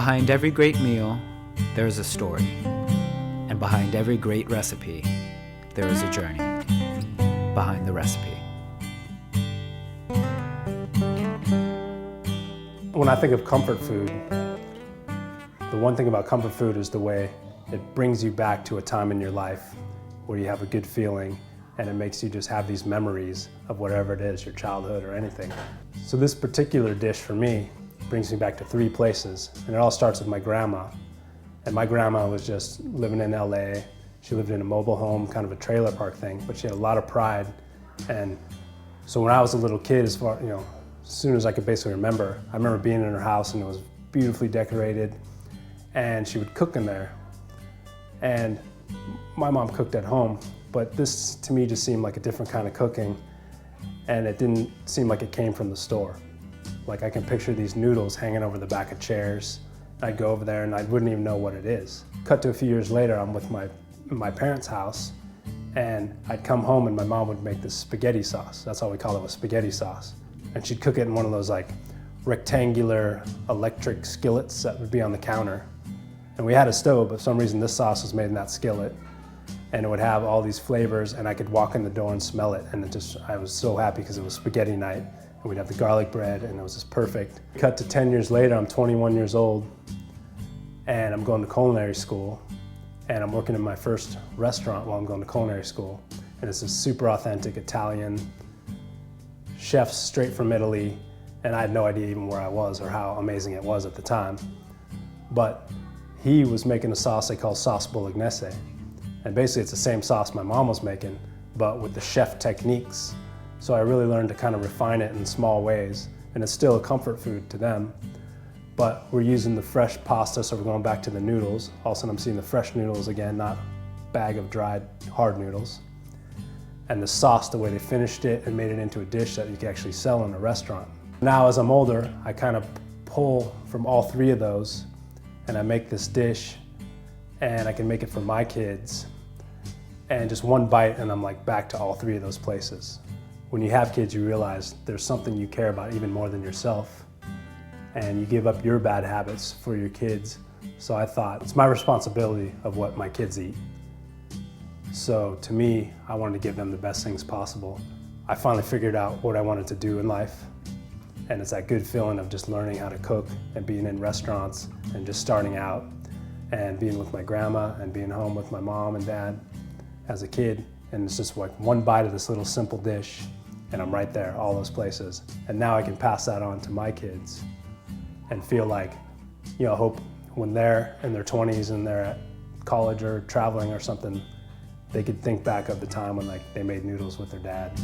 Behind every great meal, there is a story. And behind every great recipe, there is a journey. Behind the recipe. When I think of comfort food, the one thing about comfort food is the way it brings you back to a time in your life where you have a good feeling and it makes you just have these memories of whatever it is, your childhood or anything. So this particular dish for me brings me back to 3 places, and it all starts with my grandma. And my grandma was just living in LA. She lived in a mobile home, kind of a trailer park thing, but she had a lot of pride. And so when I was a little kid, as soon as I could basically remember, I remember being in her house and it was beautifully decorated, and she would cook in there. And my mom cooked at home, but this to me just seemed like a different kind of cooking, and it didn't seem like it came from the store. Like I can picture these noodles hanging over the back of chairs. I'd go over there and I wouldn't even know what it is. Cut to a few years later, I'm with my parents' house, and I'd come home and my mom would make this spaghetti sauce. That's all we call it, was spaghetti sauce. And she'd cook it in one of those like rectangular electric skillets that would be on the counter. And we had a stove, but for some reason this sauce was made in that skillet. And it would have all these flavors, and I could walk in the door and smell it. And I was so happy because it was spaghetti night. And we'd have the garlic bread, and it was just perfect. Cut to 10 years later, I'm 21 years old, and I'm going to culinary school. And I'm working in my first restaurant while I'm going to culinary school. And it's a super authentic Italian chef straight from Italy. And I had no idea even where I was or how amazing it was at the time. But he was making a sauce they call sauce Bolognese. And basically it's the same sauce my mom was making, but with the chef techniques. So I really learned to kind of refine it in small ways. And it's still a comfort food to them. But we're using the fresh pasta, so we're going back to the noodles. All of a sudden I'm seeing the fresh noodles again, not a bag of dried hard noodles. And the sauce, the way they finished it and made it into a dish that you can actually sell in a restaurant. Now as I'm older, I kind of pull from all 3 of those, and I make this dish, and I can make it for my kids. And just one bite and I'm like back to all 3 of those places. When you have kids, you realize there's something you care about even more than yourself. And you give up your bad habits for your kids. So I thought, it's my responsibility of what my kids eat. So to me, I wanted to give them the best things possible. I finally figured out what I wanted to do in life. And it's that good feeling of just learning how to cook and being in restaurants and just starting out and being with my grandma and being home with my mom and dad as a kid. And it's just like one bite of this little simple dish, and I'm right there, all those places. And now I can pass that on to my kids and feel like, hope when they're in their 20s and they're at college or traveling or something, they could think back of the time when they made noodles with their dad.